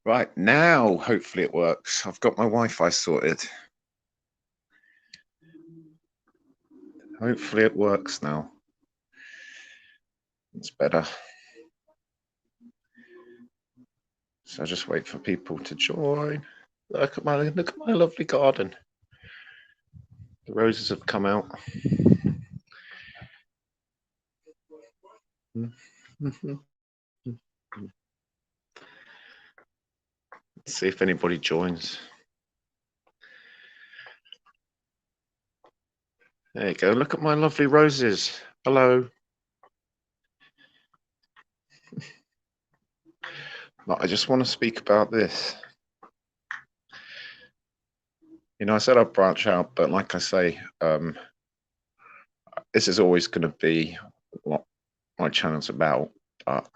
Right, now hopefully it works. I've got my Wi-Fi sorted. Hopefully it works now. It's better. So just wait for people to join. Look at my lovely garden. The roses have come out. Let's see if anybody joins. There you go. Look at my lovely roses. Hello. But I just want to speak about this. You know, I said I'd branch out, but like I say, this is always going to be what my channel's about. But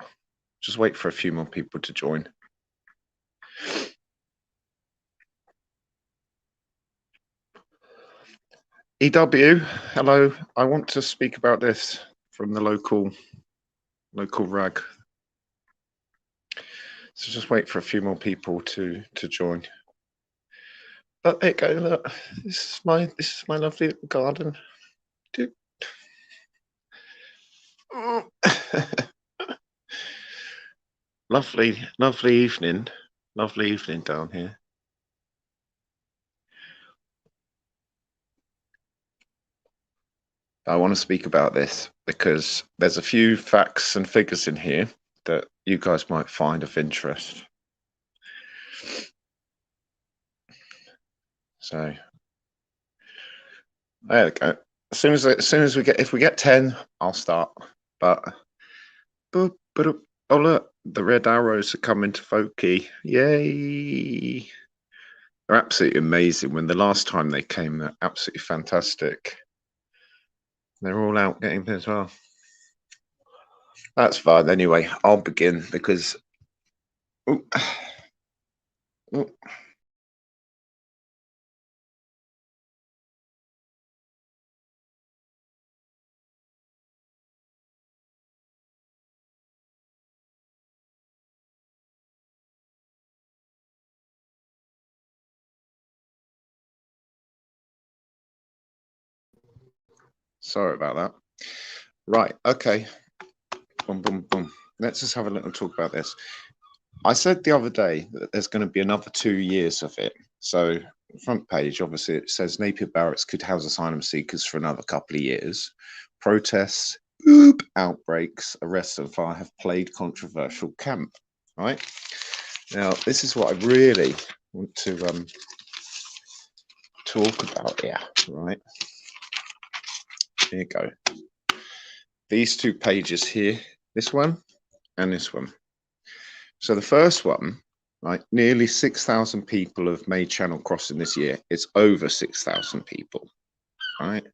just wait for a few more people to join. EW, hello. I want to speak about this from the local rag. So just wait for a few more people to join. But there you go. Look, this is my lovely little garden. Lovely evening. Lovely evening down here. I want to speak about this because there's a few facts and figures in here that you guys might find of interest. So there we go. As soon as we get 10, I'll start. But oh look, the red arrows are coming to Folky. Yay! They're absolutely amazing. When the last time they came, they're absolutely fantastic. They're all out getting as well. That's fine. Anyway, I'll begin because. Sorry about that. Right. Okay. Boom, boom, boom. Let's just have a little talk about this. I said the other day that there's going to be another 2 years of it. So, front page, obviously, it says Napier Barracks could house asylum seekers for another couple of years. Protests, outbreaks, arrests, and fire have played controversial camp. Right now, this is what I really want to talk about here. Right, here you go. These 2 pages here, this one and this one. So the first one, right, nearly 6,000 people have made Channel Crossing this year. It's over 6,000 people, right?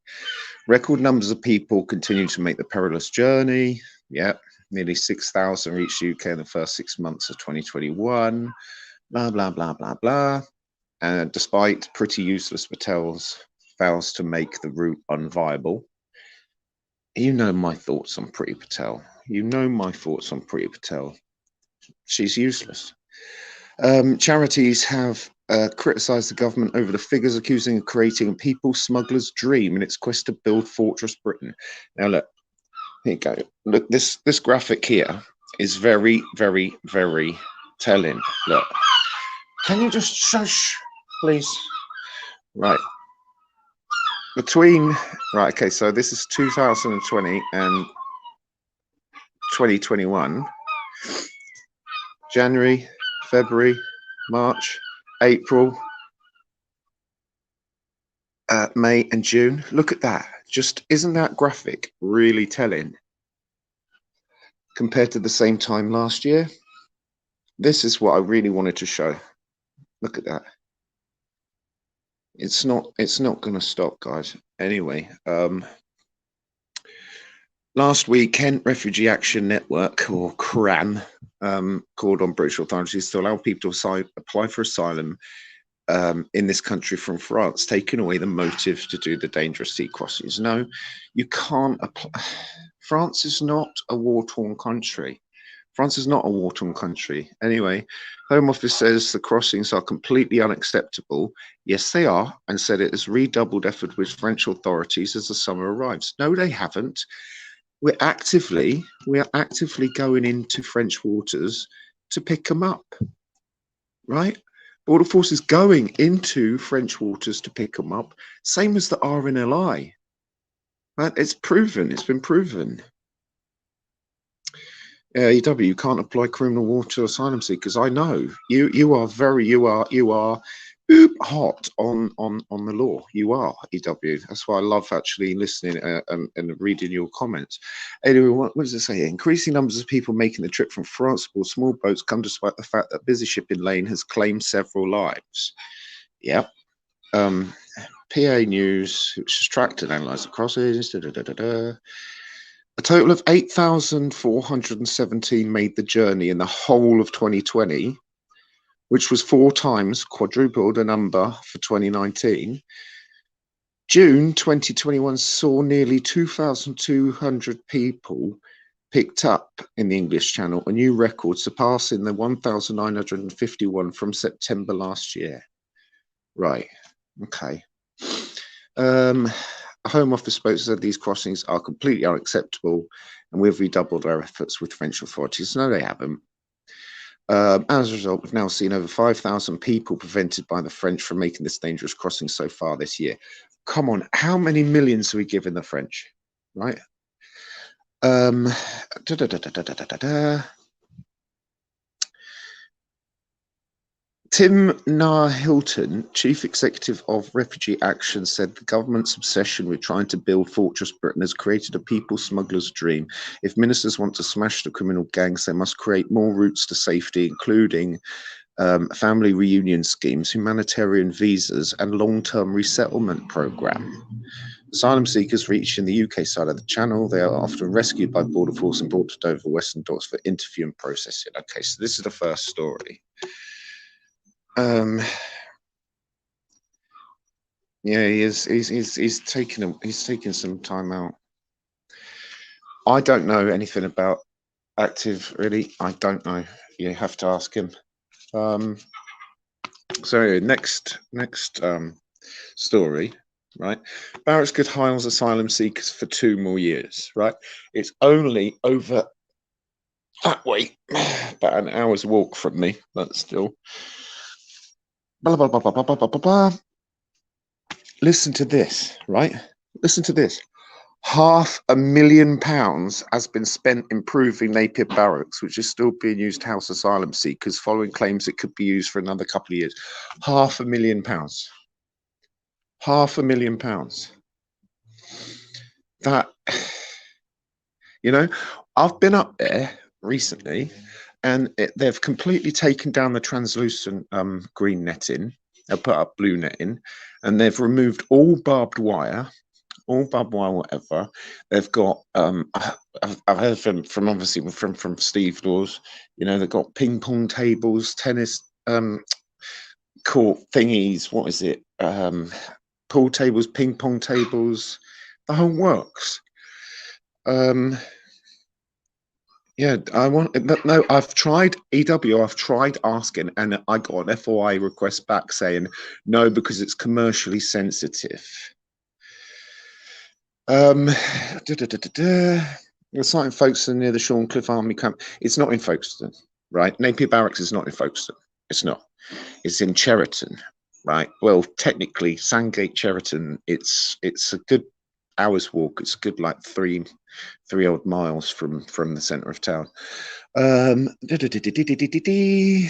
Record numbers of people continue to make the perilous journey. Yep, nearly 6,000 reached UK in the first 6 months of 2021. Blah, blah, blah, blah, blah. And despite pretty useless hotels fails to make the route unviable. You know my thoughts on Priti Patel. You know my thoughts on Priti Patel. She's useless. Charities have criticised the government over the figures, accusing of creating a people smuggler's dream in its quest to build Fortress Britain. Now look, here you go. Look, this graphic here is very, very, very telling. Look, can you just shush, please? Right. Right, okay, so this is 2020 and 2021. January, February, March, April, May and June. Look at that. Just isn't that graphic really telling compared to the same time last year? This is what I really wanted to show. Look at that. It's not going to stop, guys. Anyway, last week, Kent Refugee Action Network, or CRAN, called on British authorities to allow people to apply for asylum in this country from France, taking away the motive to do the dangerous sea crossings. No, you can't apply. France is not a war-torn country. France is not a war-torn country. Anyway, Home Office says the crossings are completely unacceptable. Yes, they are, and said it has redoubled effort with French authorities as the summer arrives. No, they haven't. We are actively going into French waters to pick them up, right? Border Force is going into French waters to pick them up, same as the RNLI. Right? It's proven. It's been proven. EW, you can't apply criminal law to asylum seekers. I know you are hot on the law. You are, EW. That's why I love actually listening and reading your comments. Anyway, what does it say? Increasing numbers of people making the trip from France aboard small boats come despite the fact that busy shipping lane has claimed several lives. Yep. PA News, which has tracked and analysed the crossings. A total of 8,417 made the journey in the whole of 2020, which was 4 times quadruple the number for 2019. June 2021 saw nearly 2,200 people picked up in the English Channel, a new record surpassing the 1,951 from September last year. Right, okay. A Home Office spokesperson said these crossings are completely unacceptable and we've redoubled our efforts with French authorities. No, they haven't. As a result, we've now seen over 5,000 people prevented by the French from making this dangerous crossing so far this year. Come on, how many millions are we giving the French, right? Tim Nahr-Hilton, Chief Executive of Refugee Action, said the government's obsession with trying to build Fortress Britain has created a people smuggler's dream. If ministers want to smash the criminal gangs, they must create more routes to safety, including family reunion schemes, humanitarian visas, and long-term resettlement program. Asylum seekers reaching the UK side of the channel, they are often rescued by Border Force and brought to Dover Western Docks for interview and processing. Okay, so this is the first story. Yeah, he's taking some time out. I don't know anything about Active, really. I don't know. You have to ask him. So next story, right? Barracks could house asylum seekers for 2 more years, right? It's only over that way, about an hour's walk from me, but still. Blah, blah, blah, blah, blah, blah, blah, blah. Listen to this, right? Listen to this. £500,000 has been spent improving Napier Barracks, which is still being used to house asylum seekers, following claims it could be used for another couple of years. £500,000. £500,000. That, you know, I've been up there recently, and they've completely taken down the translucent green netting. They've put up blue netting, and they've removed all barbed wire, whatever. They've got I've heard from obviously from Steve Laws, you know, they've got ping pong tables, tennis court thingies, what is it, pool tables, ping pong tables, the whole works. Yeah, I've tried EW, I've tried asking, and I got an FOI request back saying no, because it's commercially sensitive. The site in Folkestone near the Shorncliffe Army Camp. It's not in Folkestone, right? Napier Barracks is not in Folkestone. It's not. It's in Cheriton, right? Well, technically, Sandgate, Cheriton. It's a good hour's walk. It's a good like three odd miles from the centre of town. The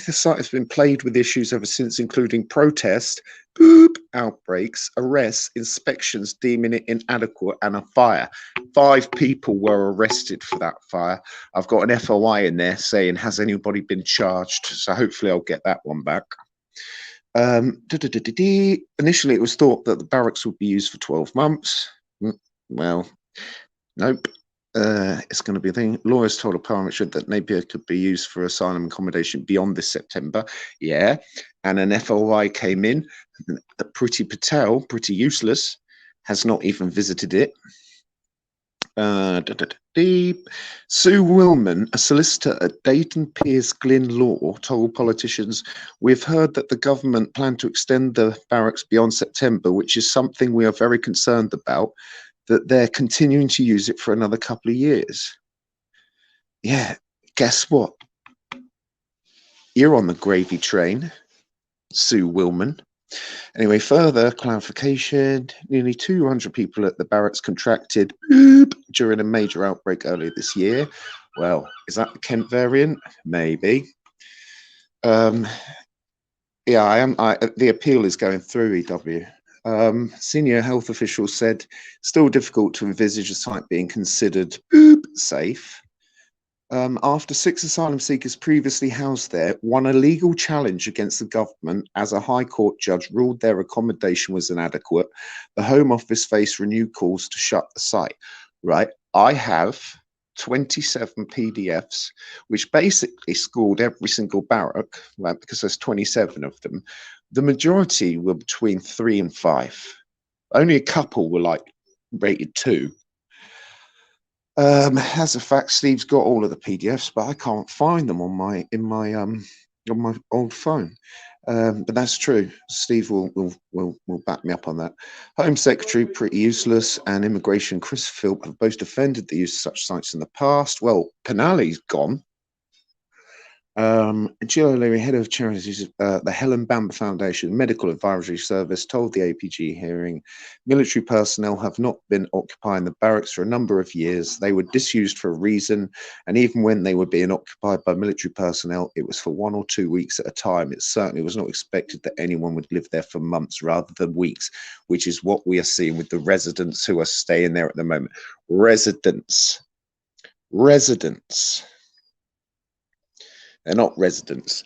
site has been plagued with issues ever since, including protest, outbreaks, arrests, inspections deeming it inadequate, and a fire. 5 people were arrested for that fire. I've got an FOI in there saying, has anybody been charged? So hopefully I'll get that one back. Initially, it was thought that the barracks would be used for 12 months. Well, nope. It's going to be a thing. Lawyers told a parliament that Napier could be used for asylum accommodation beyond this September. Yeah. And an FOI came in. Priti Patel, pretty useless, has not even visited it. Sue Willman, a solicitor at Dayton Pierce Glynn Law, told politicians, "We've heard that the government plan to extend the barracks beyond September, which is something we are very concerned about, that they're continuing to use it for another couple of years." Yeah, guess what? You're on the gravy train, Sue Willman. Anyway, further clarification, nearly 200 people at the barracks contracted during a major outbreak earlier this year. Well, is that the Kent variant? Maybe. Yeah, the appeal is going through EW. Senior health officials said still difficult to envisage a site being considered safe. After 6 asylum seekers previously housed there won a legal challenge against the government as a High Court judge ruled their accommodation was inadequate, the Home Office faced renewed calls to shut the site. Right, I have 27 PDFs, which basically scored every single barrack, right, because there's 27 of them. The majority were between 3 and 5. Only a couple were like rated 2. As a fact, Steve's got all of the PDFs, but I can't find them on my old phone. But that's true. Steve will back me up on that. Home Secretary, pretty useless, and Immigration, Chris Philp, have both defended the use of such sites in the past. Well, Penali's gone. Jill O'Leary, head of charities, the Helen Bamber Foundation Medical Advisory Service, told the APG hearing military personnel have not been occupying the barracks for a number of years. They were disused for a reason, and even when they were being occupied by military personnel, it was for 1 or 2 weeks at a time. It certainly was not expected that anyone would live there for months rather than weeks, which is what we are seeing with the residents who are staying there at the moment. Residents. They're not residents.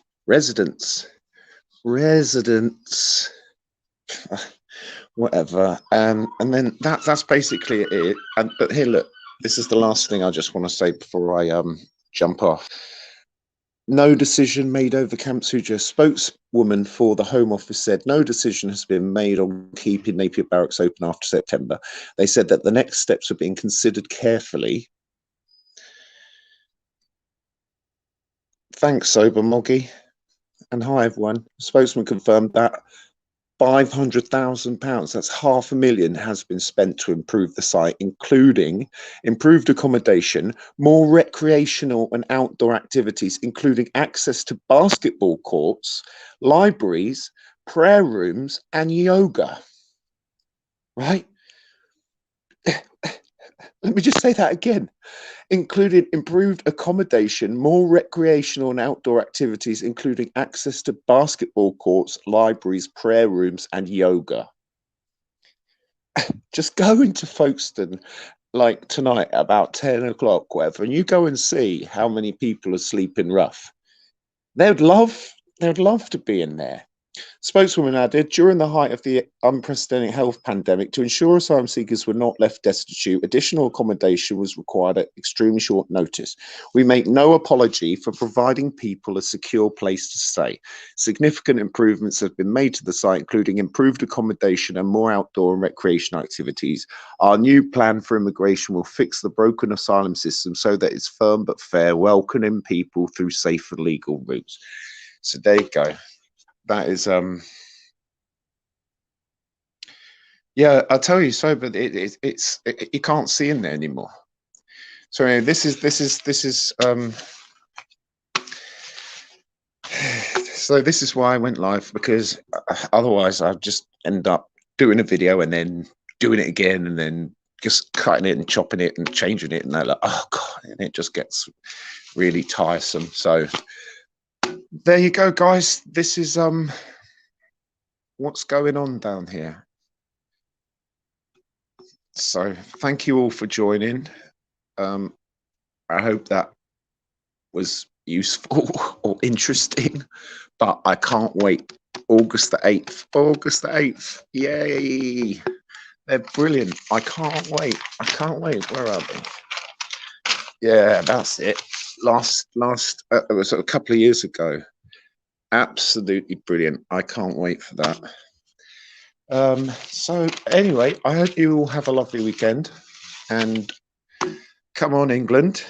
Whatever. And then that's basically it. But here, look, this is the last thing I just want to say before I jump off. No decision made over Camp Suja. Spokeswoman for the Home Office said no decision has been made on keeping Napier Barracks open after September. They said that the next steps are being considered carefully. Thanks, Sober Moggy. And hi, everyone. Spokesman confirmed that £500,000, that's £500,000, has been spent to improve the site, including improved accommodation, more recreational and outdoor activities, including access to basketball courts, libraries, prayer rooms, and yoga. Right? Let me just say that again. Including improved accommodation, more recreational and outdoor activities, including access to basketball courts, libraries, prayer rooms, and yoga. Just go into Folkestone like tonight about 10 o'clock, whatever, and you go and see how many people are sleeping rough. They'd love to be in there. Spokeswoman added, during the height of the unprecedented health pandemic, to ensure asylum seekers were not left destitute, additional accommodation was required at extremely short notice. We make no apology for providing people a secure place to stay. Significant improvements have been made to the site, including improved accommodation and more outdoor and recreational activities. Our new plan for immigration will fix the broken asylum system so that it's firm but fair, welcoming people through safe and legal routes. So there you go. That is yeah, I'll tell you so, but it's you can't see in there anymore. So anyway, this is so this is why I went live, because otherwise I'd just end up doing a video and then doing it again and then just cutting it and chopping it and changing it, and they're like, oh god, and it just gets really tiresome. So there you go, guys. This is what's going on down here. So thank you all for joining. I hope that was useful or interesting, but I can't wait. August the 8th. Yay. They're brilliant. I can't wait. Where are they? Yeah, that's it. Last it was a couple of years ago. Absolutely brilliant. I can't wait for that. So anyway, I hope you all have a lovely weekend, and Come on, England.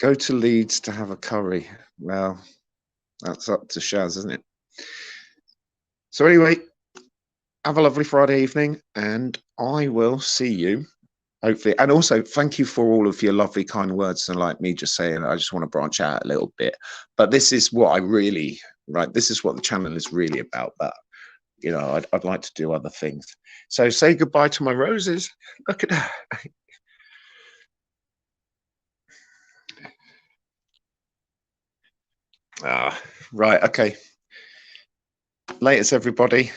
Go to Leeds to have a curry. Well, that's up to Shaz, isn't it? So anyway, have a lovely Friday evening, and I will see you hopefully. And also, thank you for all of your lovely, kind words. And like me just saying, I just want to branch out a little bit. But this is what I really, right? This is what the channel is really about. But you know, I'd like to do other things. So say goodbye to my roses. Look at that. Right. Okay. Latest, everybody.